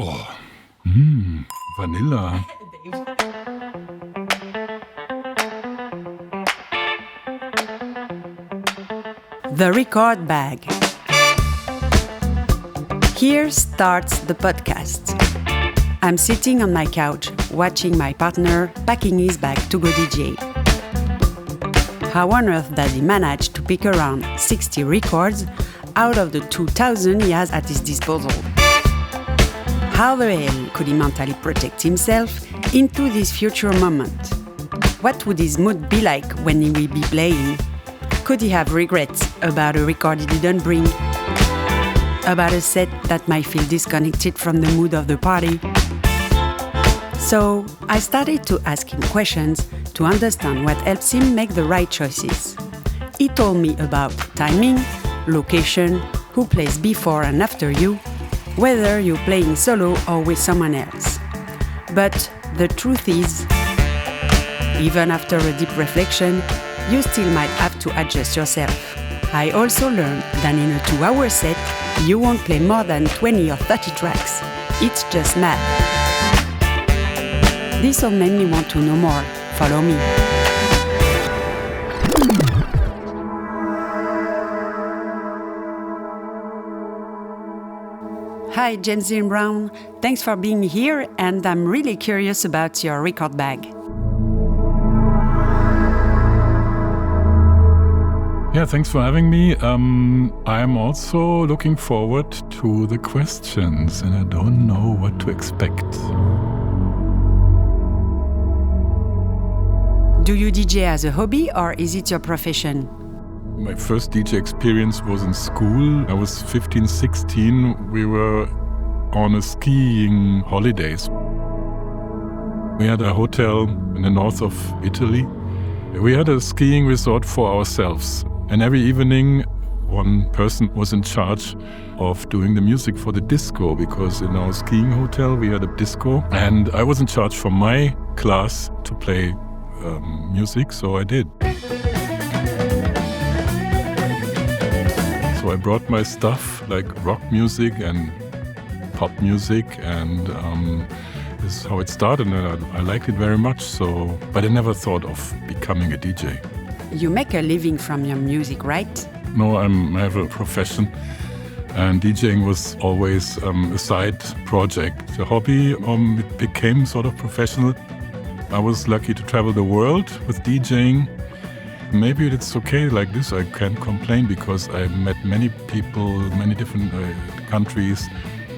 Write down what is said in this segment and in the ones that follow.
Oh, Vanilla. The record bag. Here starts the podcast. I'm sitting on my couch, watching my partner packing his bag to go DJ. How on earth does he manage to pick around 60 records out of the 2,000 he has at his disposal? How the hell could he mentally protect himself into this future moment? What would his mood be like when he will be playing? Could he have regrets about a record he didn't bring? About a set that might feel disconnected from the mood of the party? So I started to ask him questions to understand what helps him make the right choices. He told me about timing, location, who plays before and after you, whether you're playing solo or with someone else. But the truth is, even after a deep reflection, you still might have to adjust yourself. I also learned that in a 2-hour set, you won't play more than 20 or 30 tracks. It's just math. This all made me want to know more. Follow me. Hi, James Dean Brown. Thanks for being here, and I'm really curious about your record bag. Yeah, thanks for having me. I'm also looking forward to the questions, and I don't know what to expect. Do you DJ as a hobby, or is it your profession? My first DJ experience was in school. I was 15, 16. We were on a skiing holidays. We had a hotel in the north of Italy. We had a skiing resort for ourselves. And every evening, one person was in charge of doing the music for the disco, because in our skiing hotel we had a disco. And I was in charge for my class to play music, so I did. So I brought my stuff, like rock music and pop music, and this is how it started, and I liked it very much. So, but I never thought of becoming a DJ. You make a living from your music, right? No, I have a profession, and DJing was always a side project. A hobby, it became sort of professional. I was lucky to travel the world with DJing. Maybe it's okay like this, I can't complain, because I met many people, many different countries.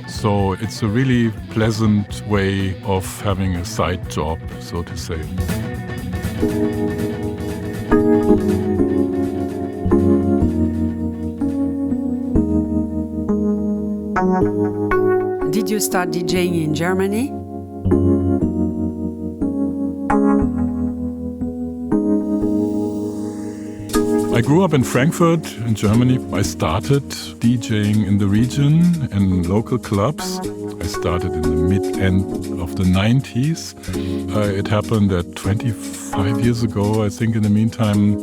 So it's a really pleasant way of having a side job, so to say. Did you start DJing in Germany? I grew up in Frankfurt, in Germany. I started DJing in the region, in local clubs. I started in the mid-end of the 90s. It happened that 25 years ago, I think in the meantime,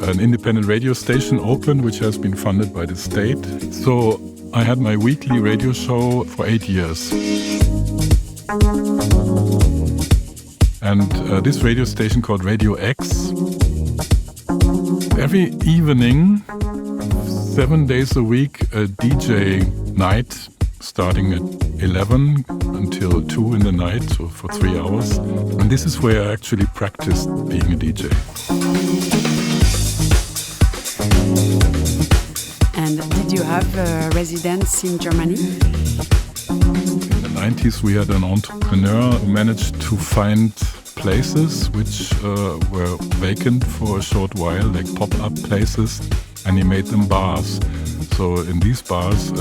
an independent radio station opened, which has been funded by the state. So I had my weekly radio show for 8 years. And this radio station called Radio X, every evening, 7 days a week, a DJ night, starting at 11 until 2 in the night, so for 3 hours. And this is where I actually practiced being a DJ. And did you have a residence in Germany? In the 90s, we had an entrepreneur who managed to find places which were vacant for a short while, like pop-up places, and he made them bars. So in these bars,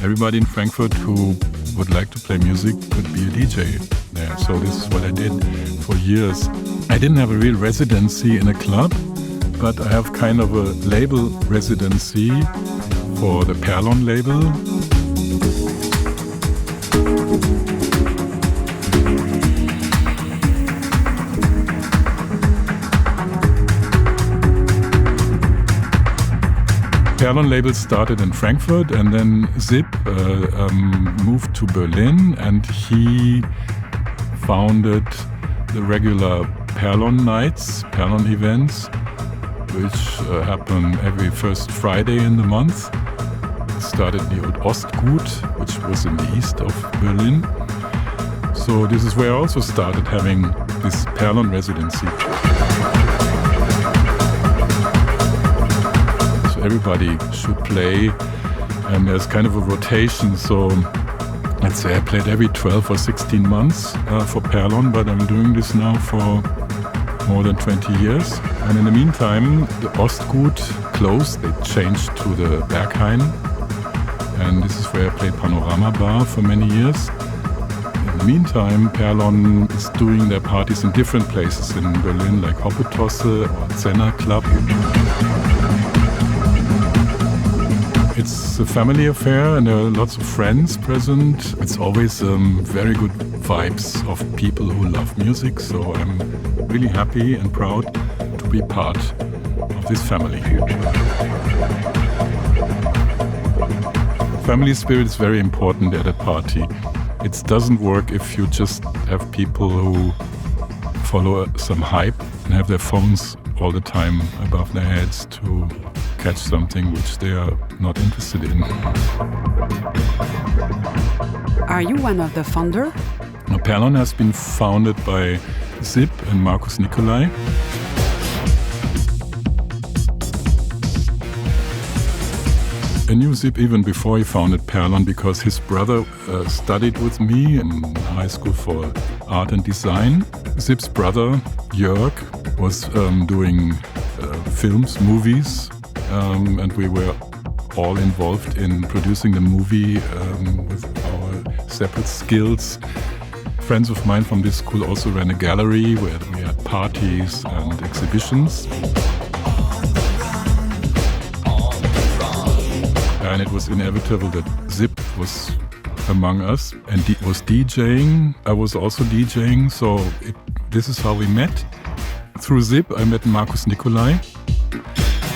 everybody in Frankfurt who would like to play music could be a DJ there. So this is what I did for years. I didn't have a real residency in a club, but I have kind of a label residency for the Perlon label. Perlon label started in Frankfurt, and then Zip moved to Berlin, and he founded the regular Perlon nights, Perlon events, which happen every first Friday in the month. It started near Ostgut, which was in the east of Berlin. So this is where I also started having this Perlon residency. So everybody should play, and there's kind of a rotation. So let's say I played every 12 or 16 months for Perlon, but I'm doing this now for more than 20 years. And in the meantime, the Ostgut closed. They changed to the Berghain, and this is where I played Panorama Bar for many years. In the meantime, Perlon is doing their parties in different places in Berlin, like Hoppetosse or Zenner Club. It's a family affair, and there are lots of friends present. It's always very good vibes of people who love music, so I'm really happy and proud to be part of this family. Family spirit is very important at a party. It doesn't work if you just have people who follow some hype and have their phones all the time above their heads to catch something which they are not interested in. Are you one of the founder? Perlon has been founded by Zip and Markus Nicolai. I knew Zip even before he founded Perlon because his brother studied with me in high school for art and design. Zip's brother, Jörg, was doing films, movies, and we were all involved in producing the movie with our separate skills. Friends of mine from this school also ran a gallery where we had parties and exhibitions. And it was inevitable that Zip was among us and was DJing. I was also DJing, so this is how we met. Through Zip, I met Markus Nicolai.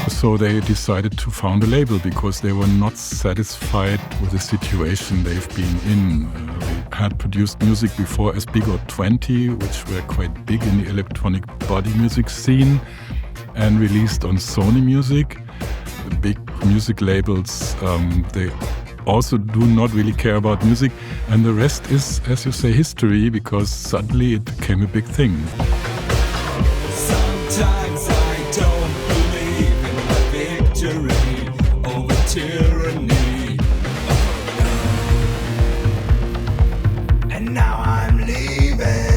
So they decided to found a label because they were not satisfied with the situation they've been in. They had produced music before as Big or 20, which were quite big in the electronic body music scene, and released on Sony Music. The big music labels, they also do not really care about music, and the rest is, as you say, history, because suddenly it became a big thing. Sometimes I don't believe in the victory over tyranny. And now I'm leaving.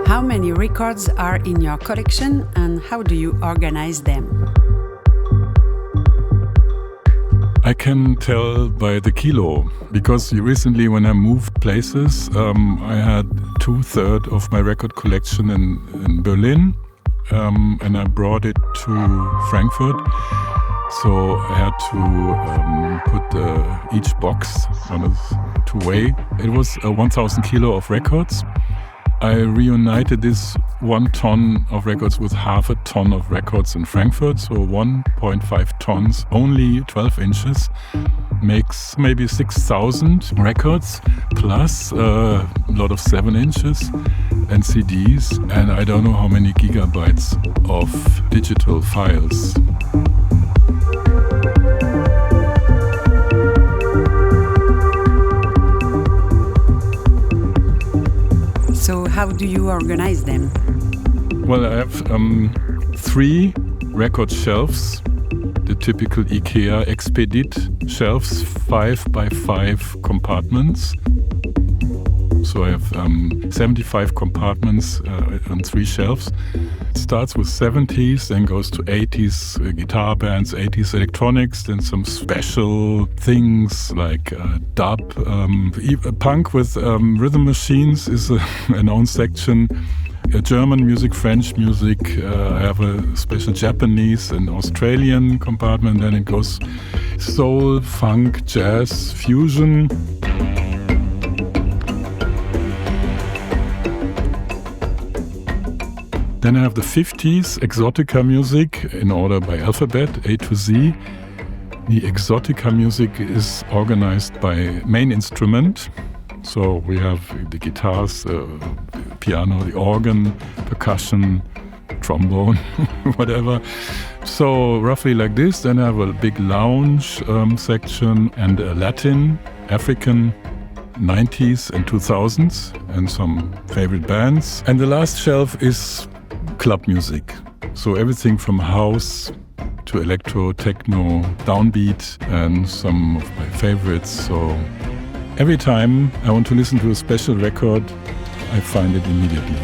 How many records are in your collection, and how do you organize them? I can tell by the kilo, because recently when I moved places, I had 2/3 of my record collection in Berlin, and I brought it to Frankfurt. So I had to put each box on a two-way. It was 1,000 kilo of records. I reunited this 1 ton of records with 1/2 ton of records in Frankfurt, so 1.5 tons, only 12 inches, makes maybe 6,000 records, plus a lot of 7 inches and CDs, and I don't know how many gigabytes of digital files. So how do you organize them? Well, I have 3 record shelves, the typical IKEA Expedit shelves, 5 by 5 compartments. So I have 75 compartments on 3 shelves. It starts with 70s, then goes to 80s guitar bands, 80s electronics, then some special things like dub. Punk with rhythm machines is an own section. German music, French music. I have a special Japanese and Australian compartment. Then it goes soul, funk, jazz, fusion. Then I have the 50s Exotica music in order by alphabet, A to Z. The Exotica music is organized by main instrument. So we have the guitars, piano, the organ, percussion, trombone, whatever. So roughly like this. Then I have a big lounge section and a Latin, African, 90s and 2000s and some favorite bands. And the last shelf is club music. So everything from house to electro, techno, downbeat, and some of my favorites. So every time I want to listen to a special record, I find it immediately.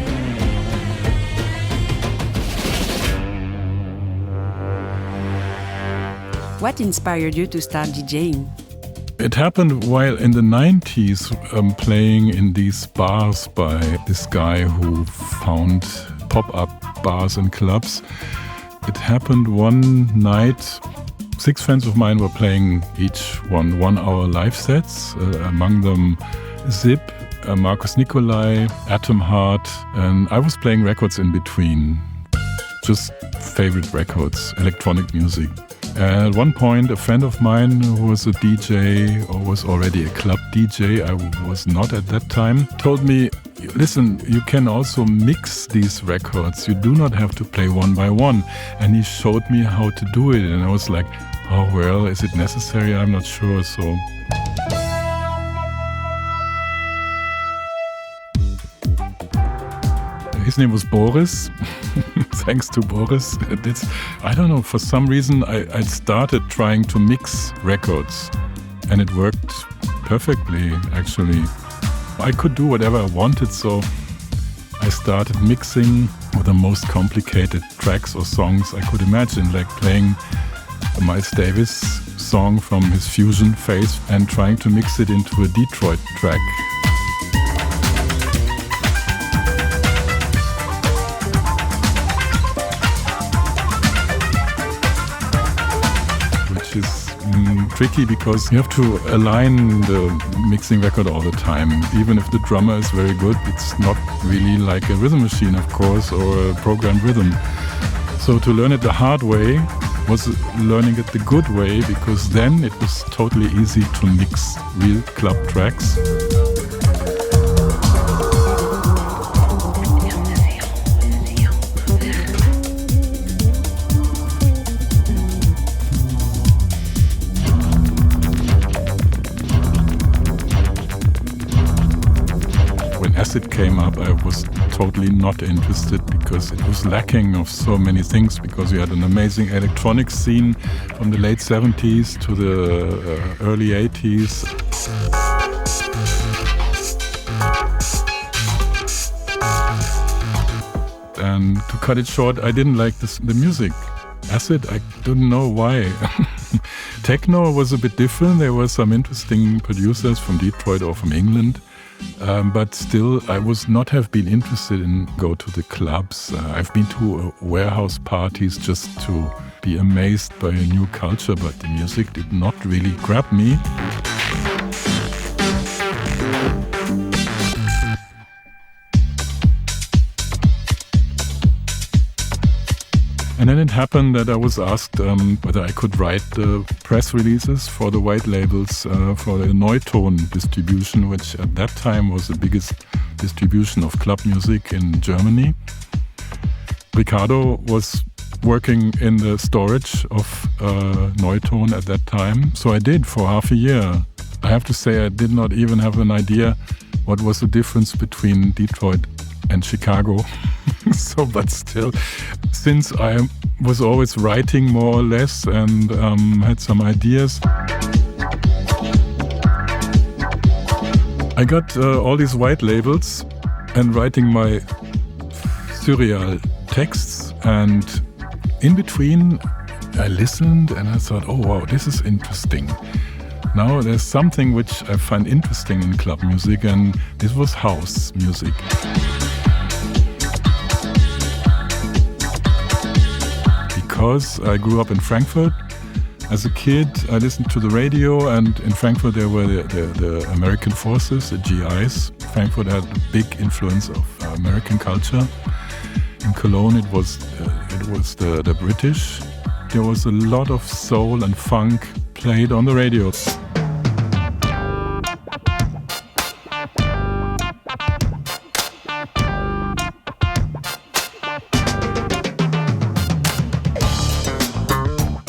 What inspired you to start DJing? It happened while in the 90s, playing in these bars by this guy who found pop-up bars and clubs. It happened one night. 6 friends of mine were playing each 1 hour live sets, among them Zip, Markus Nicolai, Atom Heart, and I was playing records in between. Just favorite records, electronic music. At one point, a friend of mine who was a DJ or was already a club DJ, I was not at that time, told me, listen, you can also mix these records. You do not have to play one by one. And he showed me how to do it. And I was like, oh, well, is it necessary? I'm not sure. So his name was Boris. Thanks to Boris. I don't know, for some reason I started trying to mix records. And it worked perfectly, actually. I could do whatever I wanted, so I started mixing with the most complicated tracks or songs I could imagine, like playing a Miles Davis song from his fusion phase and trying to mix it into a Detroit track. Which is tricky because you have to align the mixing record all the time. Even if the drummer is very good, it's not really like a rhythm machine, of course, or a programmed rhythm. So to learn it the hard way was learning it the good way, because then it was totally easy to mix real club tracks. It came up, I was totally not interested because it was lacking of so many things, because we had an amazing electronic scene from the late 70s to the early 80s. And to cut it short, I didn't like the music. Acid, I didn't know why. Techno was a bit different. There were some interesting producers from Detroit or from England. But still, I would not have been interested in go to the clubs. I've been to warehouse parties just to be amazed by a new culture, but the music did not really grab me. And then it happened that I was asked whether I could write the press releases for the white labels for the Neutone distribution, which at that time was the biggest distribution of club music in Germany. Ricardo was working in the storage of Neutone at that time, so I did for half a year. I have to say I did not even have an idea what was the difference between Detroit and Chicago. But still, since I was always writing more or less and had some ideas, I got all these white labels and writing my surreal texts, and in between I listened and I thought, oh wow, this is interesting. Now there's something which I find interesting in club music, and this was house music. because I grew up in Frankfurt. As a kid, I listened to the radio, and in Frankfurt there were the American forces, the GIs. Frankfurt had a big influence of American culture. In Cologne, it was the British. There was a lot of soul and funk played on the radio.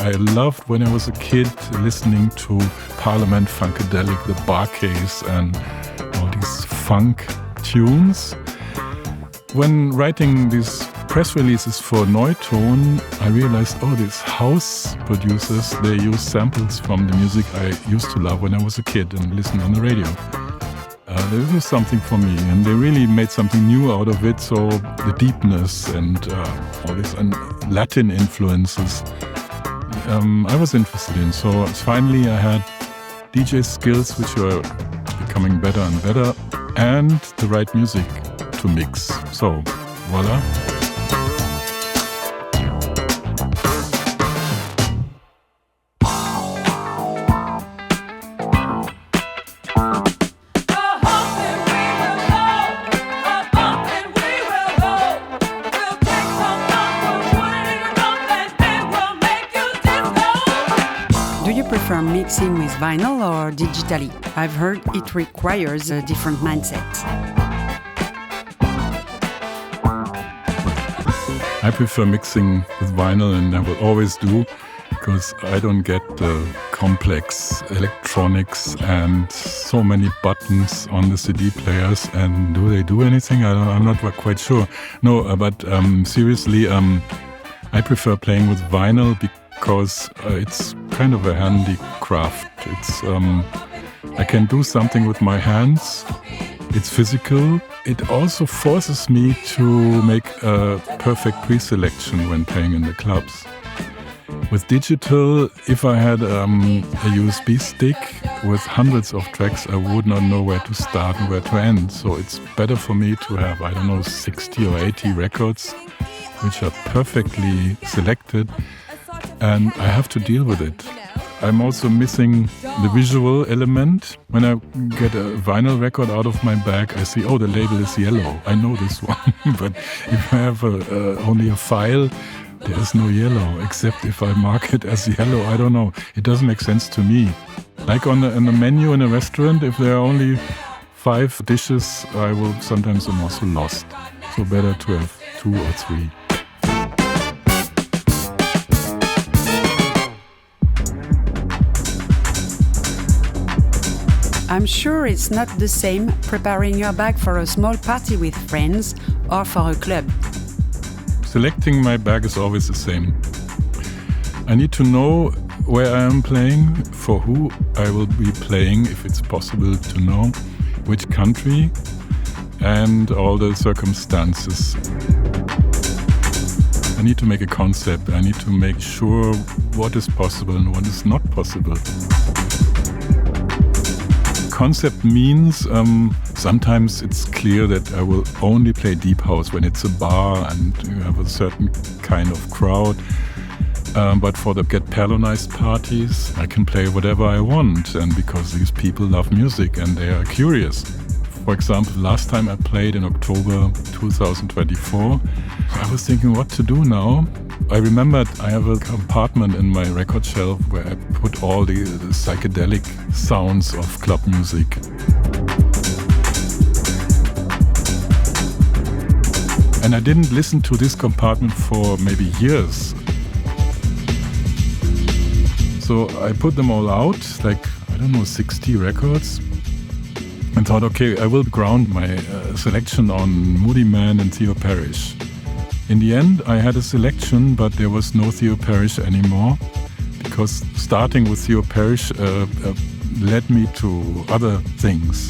I loved when I was a kid listening to Parliament Funkadelic, the Bar-Case and all these funk tunes. When writing these press releases for Neutone, I realized, these house producers, they use samples from the music I used to love when I was a kid and listened on the radio. This was something for me, and they really made something new out of it, so the deepness and all this and Latin influences I was interested in. So finally I had DJ skills which were becoming better and better, and the right music to mix. So voila. Mixing with vinyl or digitally? I've heard it requires a different mindset. I prefer mixing with vinyl, and I will always do, because I don't get the complex electronics and so many buttons on the CD players. And do they do anything? I'm not quite sure. No, but seriously, I prefer playing with vinyl because it's kind of a handicraft. It's I can do something with my hands. It's physical. It also forces me to make a perfect pre-selection when playing in the clubs. With digital, if I had a USB stick with hundreds of tracks, I would not know where to start and where to end. So it's better for me to have, 60 or 80 records, which are perfectly selected, and I have to deal with it. I'm also missing the visual element. When I get a vinyl record out of my bag, I see, the label is yellow. I know this one. But if I have only a file, there is no yellow, except if I mark it as yellow. I don't know. It doesn't make sense to me. Like on the menu in a restaurant, if there are only 5 dishes, I will sometimes am also lost. So better to have 2 or 3. I'm sure it's not the same preparing your bag for a small party with friends or for a club. Selecting my bag is always the same. I need to know where I am playing, for who I will be playing, if it's possible to know, which country, and all the circumstances. I need to make a concept. I need to make sure what is possible and what is not possible. Concept means sometimes it's clear that I will only play deep house when it's a bar and you have a certain kind of crowd. But for the get Perlonized parties, I can play whatever I want, and because these people love music and they are curious. For example, last time I played in October 2024, I was thinking what to do now. I remembered I have a compartment in my record shelf where I put all the psychedelic sounds of club music. And I didn't listen to this compartment for maybe years. So I put them all out, 60 records, and thought, okay, I will ground my selection on Moody Man and Theo Parrish. In the end, I had a selection, but there was no Theo Parrish anymore, because starting with Theo Parrish led me to other things.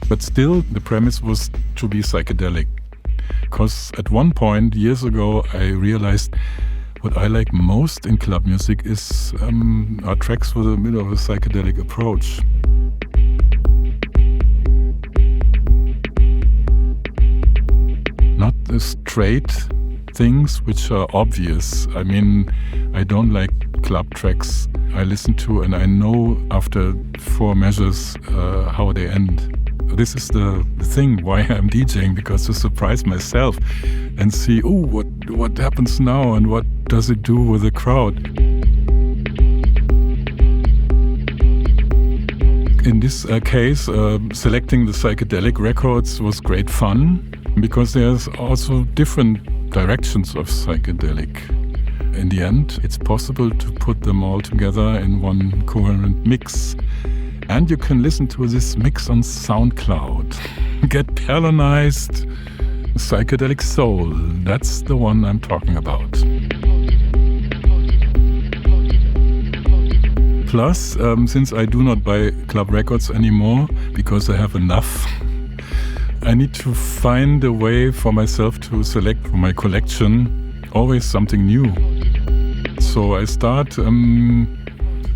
But still, the premise was to be psychedelic. Because at one point, years ago, I realized what I like most in club music is are tracks with a bit of a psychedelic approach. not the straight things which are obvious. I mean, I don't like club tracks I listen to and I know after 4 measures how they end. This is the thing why I'm DJing, because to surprise myself and see, what happens now and what does it do with the crowd. In this case, selecting the psychedelic records was great fun, because there's also different directions of psychedelic. In the end, it's possible to put them all together in one coherent mix. And you can listen to this mix on SoundCloud. Get Perlonized psychedelic soul. That's the one I'm talking about. Plus, since I do not buy club records anymore because I have enough, I need to find a way for myself to select from my collection always something new. So I start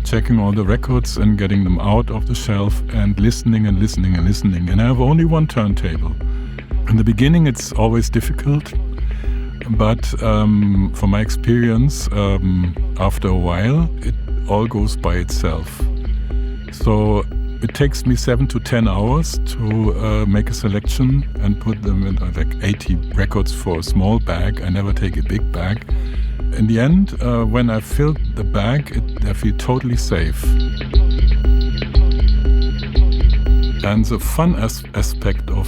checking all the records and getting them out of the shelf and listening. And I have only one turntable. In the beginning, it's always difficult, but from my experience, after a while, it all goes by itself. So it takes me 7 to 10 hours to make a selection and put them in like 80 records for a small bag. I never take a big bag. In the end, when I filled the bag, I feel totally safe. And the fun aspect of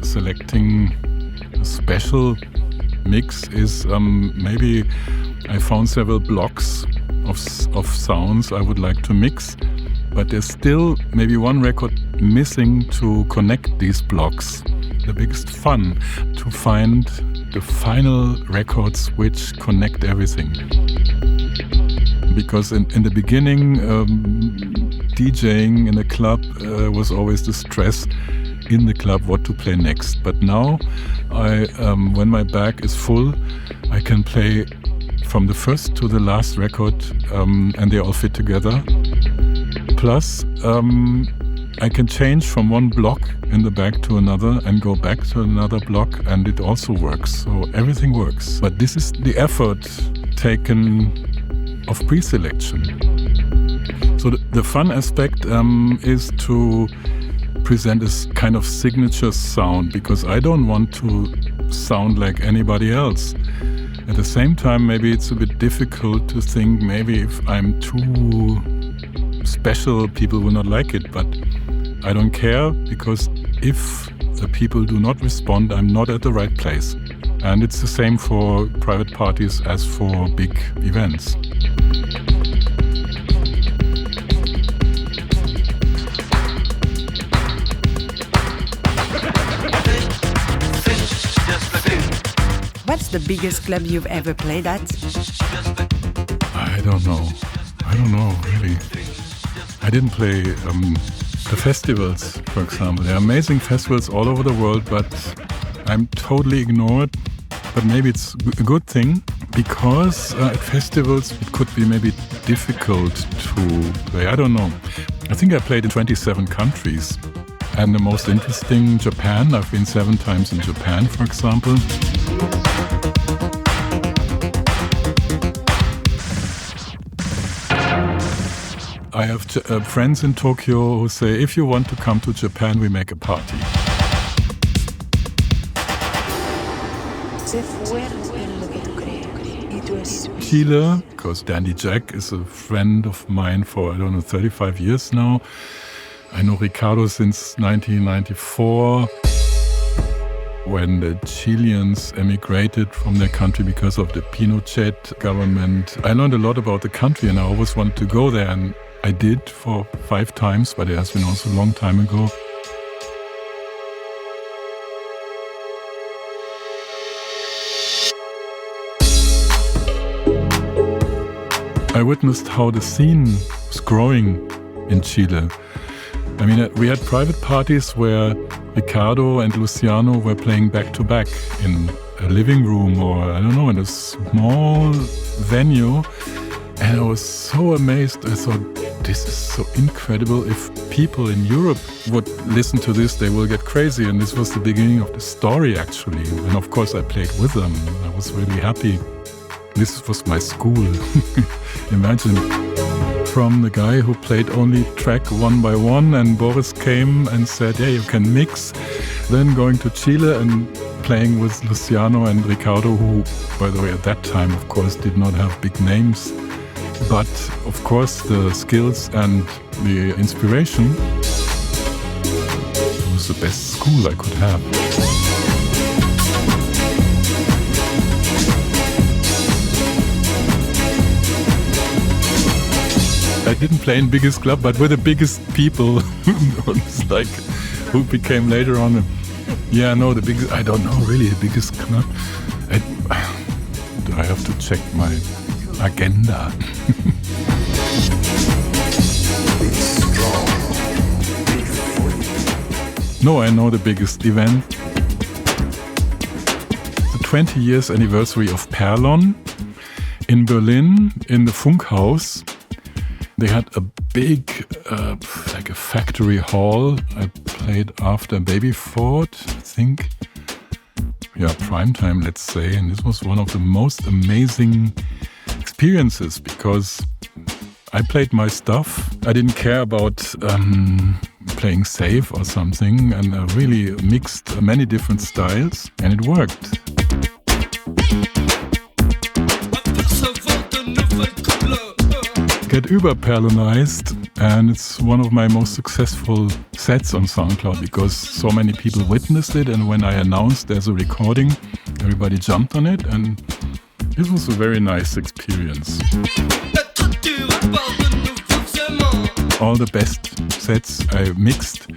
selecting a special mix is maybe I found several blocks of sounds I would like to mix, but there's still maybe one record missing to connect these blocks. The biggest fun to find the final records which connect everything. Because in the beginning, DJing in a club was always the stress in the club what to play next. But now, when my bag is full, I can play from the first to the last record, and they all fit together. Plus, I can change from one block in the bag to another and go back to another block, and it also works. So everything works. But this is the effort taken of pre-selection. So the fun aspect is to present a kind of signature sound, because I don't want to sound like anybody else. At the same time, maybe it's a bit difficult to think maybe if I'm too special, people will not like it, but I don't care, because if the people do not respond, I'm not at the right place. And it's the same for private parties as for big events. What's the biggest club you've ever played at? I don't know, really. I didn't play the festivals, for example. There are amazing festivals all over the world, but I'm totally ignored. But maybe it's a good thing, because at festivals it could be maybe difficult to play. I don't know. I think I played in 27 countries. And the most interesting, Japan. I've been 7 times in Japan, for example. I have friends in Tokyo who say, if you want to come to Japan, we make a party. Chile, because Dandy Jack is a friend of mine for, 35 years now. I know Ricardo since 1994, when the Chileans emigrated from their country because of the Pinochet government. I learned a lot about the country, and I always wanted to go there, and I did for 5 times, but it has been also a long time ago. I witnessed how the scene was growing in Chile. I mean, we had private parties where Ricardo and Luciano were playing back-to-back in a living room or, in a small venue. And I was so amazed. I thought, this is so incredible. If people in Europe would listen to this, they will get crazy. And this was the beginning of the story, actually. And of course, I played with them. I was really happy. This was my school. Imagine. From the guy who played only track one by one, and Boris came and said, yeah, you can mix. Then going to Chile and playing with Luciano and Ricardo, who, by the way, at that time, of course, did not have big names. But, of course, the skills and the inspiration, it was the best school I could have. I didn't play in biggest club, but with the biggest people, like who became later on. The biggest. I don't know really the biggest club. I have to check my agenda. No, I know the biggest event. The 20 years anniversary of Perlon in Berlin in the Funkhaus. They had a big, like a factory hall. I played after Baby Ford, I think. Yeah, prime time, let's say. And this was one of the most amazing experiences because I played my stuff. I didn't care about playing safe or something. And I really mixed many different styles. And it worked. Get überperlonized, and it's one of my most successful sets on SoundCloud because so many people witnessed it, and when I announced there's a recording, everybody jumped on it, and this was a very nice experience. All the best sets I mixed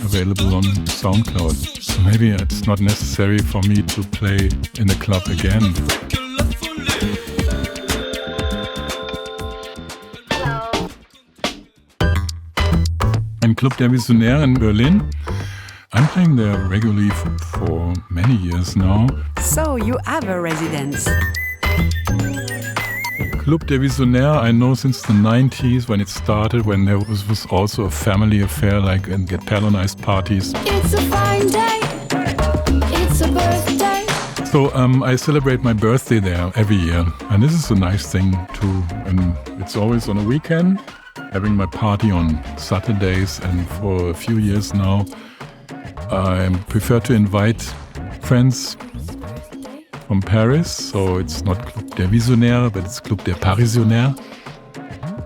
available on SoundCloud, so maybe it's not necessary for me to play in a club again. In Club der Visionäre in Berlin. I'm playing there regularly for many years now. So you have a residence. Club der Visionäre I know since the 90s when it started, when there was also a family affair, like and get Perlonized parties. It's a fine day. It's a birthday. So I celebrate my birthday there every year, and this is a nice thing too. And it's always on a weekend. Having my party on Saturdays, and for a few years now I prefer to invite friends from Paris, so it's not Club der Visionäre, but it's Club der Parisionnaire.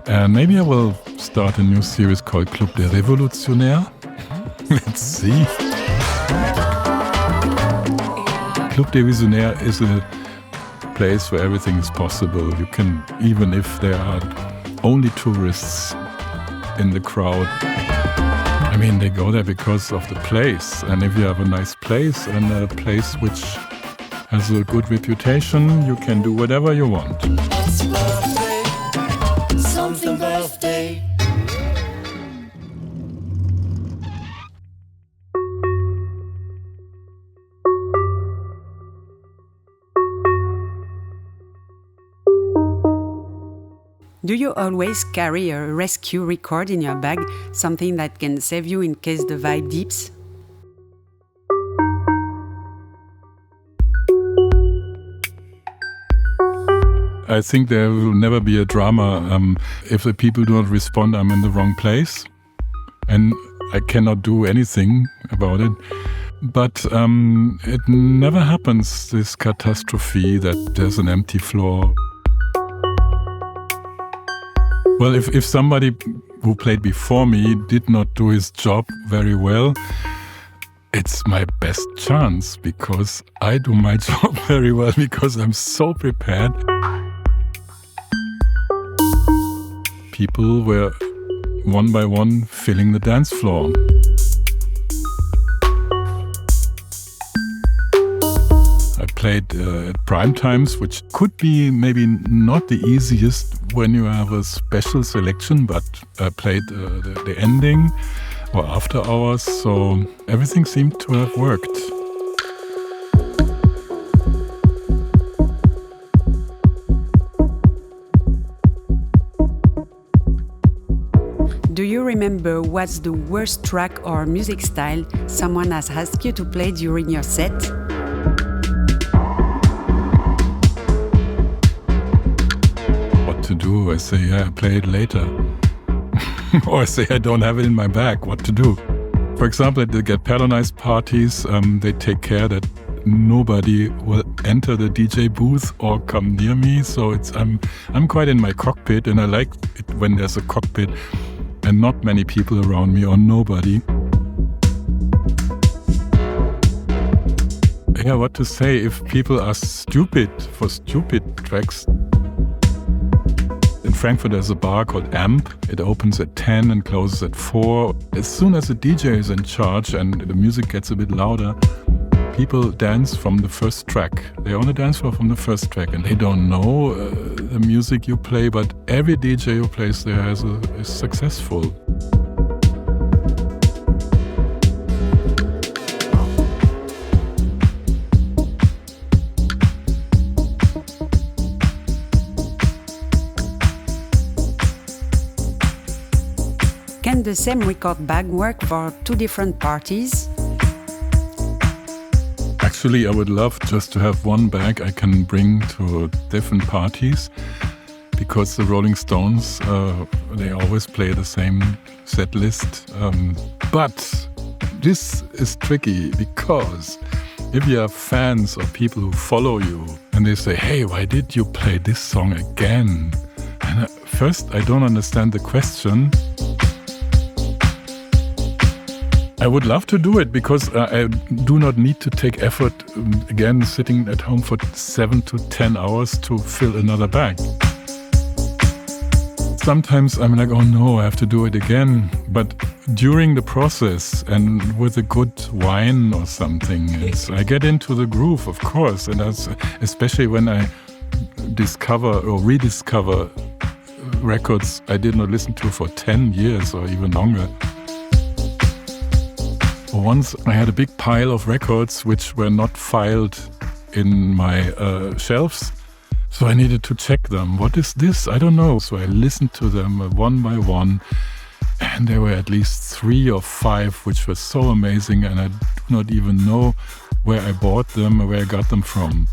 And maybe I will start a new series called Club der Revolutionnaire. Let's see. Club der Visionäre is a place where everything is possible. You can, even if there are only tourists in the crowd. I mean, they go there because of the place. And if you have a nice place and a place which has a good reputation, you can do whatever you want. It's birthday. Something birthday. Do you always carry a rescue record in your bag, something that can save you in case the vibe dips? I think there will never be a drama. If the people do not respond, I'm in the wrong place. And I cannot do anything about it. But it never happens, this catastrophe, that there's an empty floor. Well, if somebody who played before me did not do his job very well, it's my best chance because I do my job very well because I'm so prepared. People were one by one filling the dance floor. I played at prime times, which could be maybe not the easiest when you have a special selection, but I played the ending or after hours, so everything seemed to have worked. Do you remember what's the worst track or music style someone has asked you to play during your set? What to do? I say, yeah, play it later. Or I say, I don't have it in my bag. What to do? For example, at the Get Perlonized parties, they take care that nobody will enter the DJ booth or come near me. So I'm quite in my cockpit, and I like it when there's a cockpit and not many people around me or nobody. Yeah, what to say if people are stupid for stupid tracks? In Frankfurt there's a bar called Amp. It opens at 10 and closes at 4. As soon as the DJ is in charge and the music gets a bit louder, people dance from the first track. They're on the dance floor from the first track, and they don't know the music you play, but every DJ who plays there is successful. Can the same record bag work for two different parties? Actually, I would love just to have one bag I can bring to different parties, because the Rolling Stones, they always play the same set list. But this is tricky, because if you have fans or people who follow you and they say, hey, why did you play this song again? And first, I don't understand the question. I would love to do it, because I do not need to take effort, again, sitting at home for 7 to 10 hours to fill another bag. Sometimes I'm like, oh no, I have to do it again. But during the process and with a good wine or something, I get into the groove, of course. And especially when I discover or rediscover records I did not listen to for 10 years or even longer. Once I had a big pile of records which were not filed in my shelves, so I needed to check them. What is this? I don't know. So I listened to them one by one, and there were at least 3 or 5 which were so amazing, and I do not even know where I bought them or where I got them from.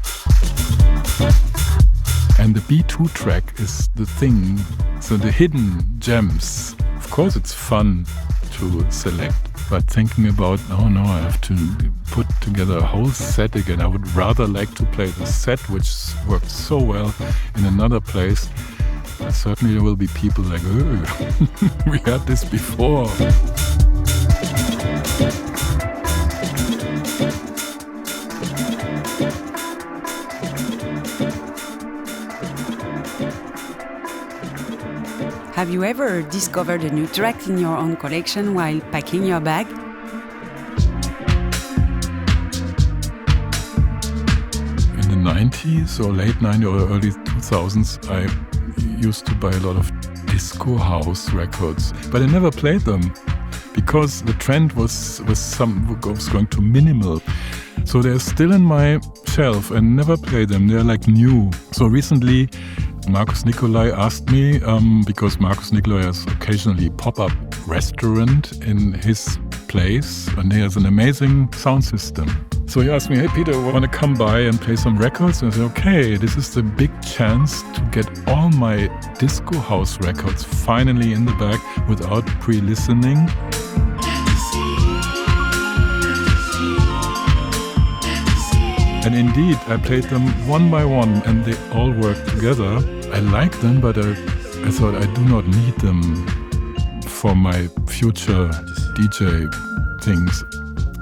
And the B2 track is the thing, so the hidden gems. Of course it's fun to select, but thinking about, oh no, I have to put together a whole set again. I would rather like to play the set which worked so well in another place. But certainly there will be people like, oh, we had this before. Have you ever discovered a new track in your own collection while packing your bag? In the 90s or late 90s or early 2000s, I used to buy a lot of disco house records, but I never played them because the trend was going to minimal. So they're still in my shelf and never play them. They're like new. So recently, Markus Nicolai asked me, because Markus Nicolai has occasionally pop-up restaurant in his place, and he has an amazing sound system. So he asked me, hey Peter, want to come by and play some records? And I said, okay, this is the big chance to get all my disco house records finally in the bag without pre-listening. And indeed, I played them one by one, and they all worked together. I like them, but I thought I do not need them for my future DJ things.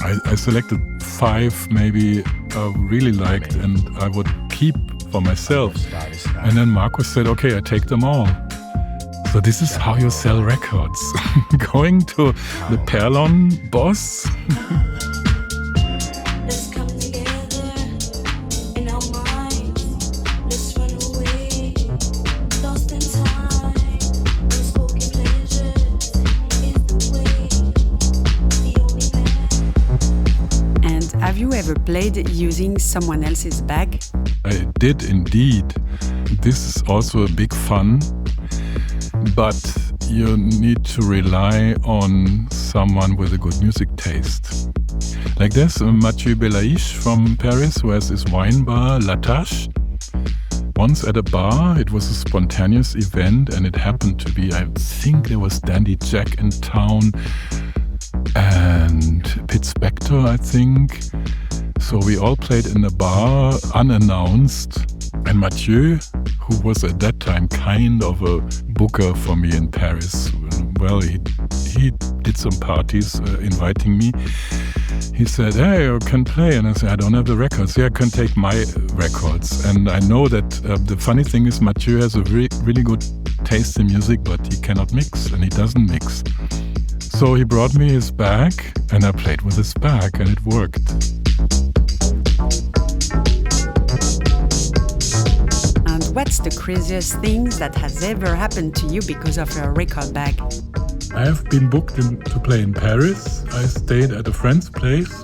I selected 5 maybe I really liked, and I would keep for myself. And then Markus said, okay, I take them all. So this is how you sell records. Going to the Perlon boss. Have you ever played using someone else's bag? I did indeed. This is also a big fun, but you need to rely on someone with a good music taste. Like there's Mathieu Belaïche from Paris who has this wine bar, La Tache. Once at a bar, it was a spontaneous event and it happened to be, I think there was Dandy Jack in town and Pete Spector, I think. So we all played in the bar unannounced, and Mathieu, who was at that time kind of a booker for me in Paris, well, he did some parties inviting me. He said, hey, you can play. And I said, I don't have the records. Yeah, I can take my records. And I know that the funny thing is Mathieu has a really good taste in music, but he cannot mix, and he doesn't mix. So he brought me his bag, and I played with his bag, and it worked. And what's the craziest thing that has ever happened to you because of a record bag? I have been booked to play in Paris. I stayed at a friend's place.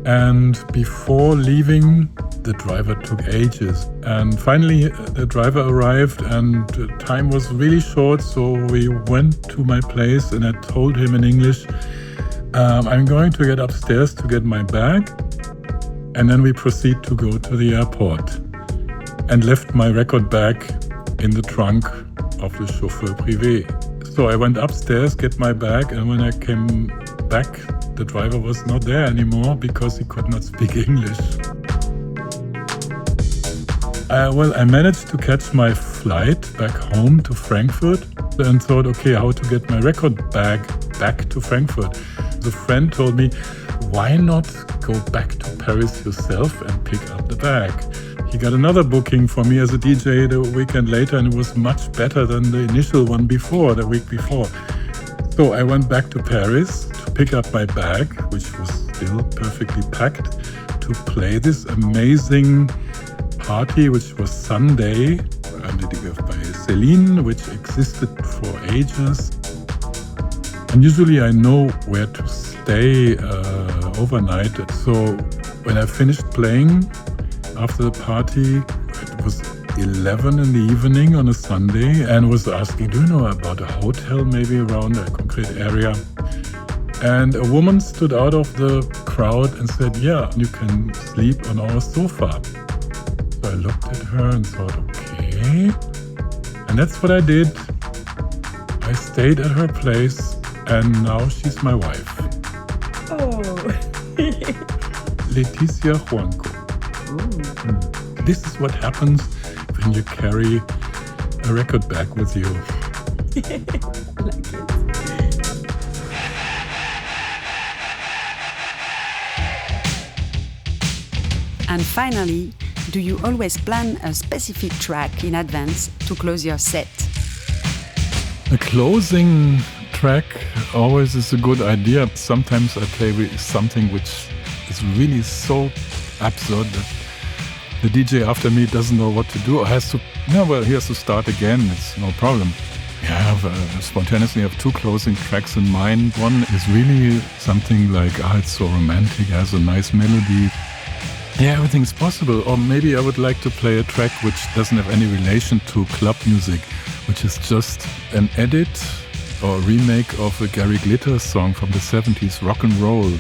And before leaving, the driver took ages. And finally, the driver arrived and time was really short. So we went to my place and I told him in English, I'm going to get upstairs to get my bag. And then we proceed to go to the airport. And left my record bag in the trunk of the chauffeur privé. So I went upstairs, get my bag, and when I came back, the driver was not there anymore because he could not speak English. I managed to catch my flight back home to Frankfurt and thought, okay, how to get my record bag back to Frankfurt. The friend told me, why not go back to Paris yourself and pick up the bag? He got another booking for me as a DJ the weekend later, and it was much better than the initial one before, the week before. So I went back to Paris to pick up my bag, which was still perfectly packed, to play this amazing party, which was Sunday, by Céline, which existed for ages. And usually I know where to stay overnight. So when I finished playing, after the party, it was 11 in the evening on a Sunday, and was asking, do you know about a hotel maybe around a concrete area? And a woman stood out of the crowd and said, yeah, you can sleep on our sofa. So I looked at her and thought, okay. And that's what I did. I stayed at her place, and now she's my wife. Oh. Leticia Juanco. This is what happens when you carry a record bag with you. Like it. And finally, do you always plan a specific track in advance to close your set? A closing track always is a good idea. Sometimes I play with something which is really so absurd that the DJ after me doesn't know what to do or he has to start again. It's no problem. Yeah, spontaneously have two closing tracks in mind. One is really something like, it's so romantic, has a nice melody. Yeah, everything's possible. Or maybe I would like to play a track which doesn't have any relation to club music, which is just an edit or remake of a Gary Glitter song from the 70s, Rock and Roll.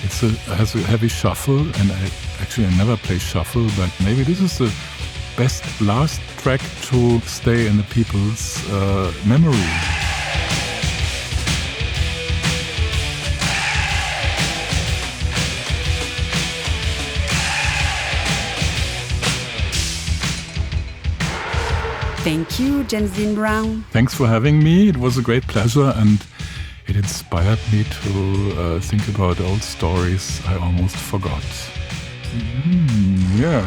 It has a heavy shuffle, and I never play shuffle, but maybe this is the best last track to stay in the people's memory. Thank you, James Dean Brown. Thanks for having me. It was a great pleasure, and it inspired me to think about old stories I almost forgot. Yeah.